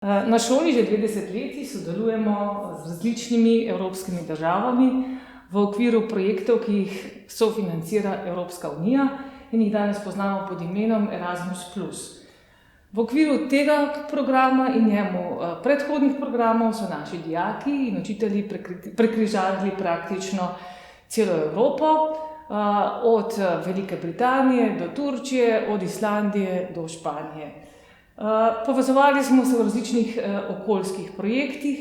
Na šoli že 2 desetletji sodelujemo z različnimi evropskimi državami v okviru projektov, ki jih sofinancira Evropska unija in jih danes poznamo pod imenom Erasmus+. V okviru tega programa in njemu predhodnih programov so naši dijaki in učitelji prekrižarili praktično celo Evropo, od Velike Britanije do Turčije, od Islandije do Španije. Povezovali smo se v različnih okoljskih projektih,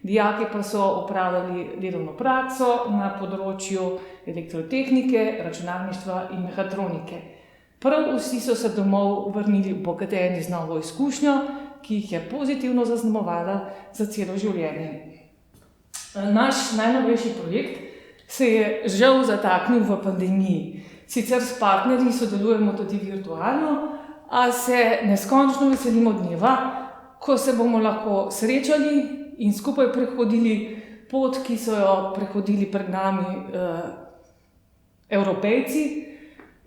dijaki pa so opravljali delovno prakso na področju elektrotehnike, računalništva in mehatronike. Prav vsi so se domov vrnili obogateni z novo izkušnjo, ki jih je pozitivno zaznamovala za celo življenje. Naš najnovejši projekt se je žal zataknil v pandemiji. Sicer s partnerji sodelujemo tudi virtualno, a se neskončno veselimo dneva, ko se bomo lahko srečali in skupaj prehodili pot, ki so jo prehodili pred nami Evropejci,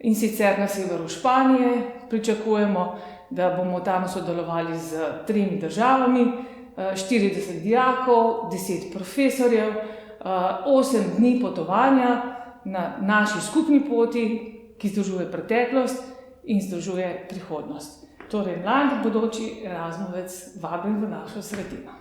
in sicer na severu Španije. Pričakujemo, da bomo tam sodelovali z 3 državami, 40 dijakov, 10 profesorjev, 8 dni potovanja na naši skupni poti, ki združuje preteklost in združuje prihodnost. Torej, mlad bodoči Erasmovec vabljen v našo sredino.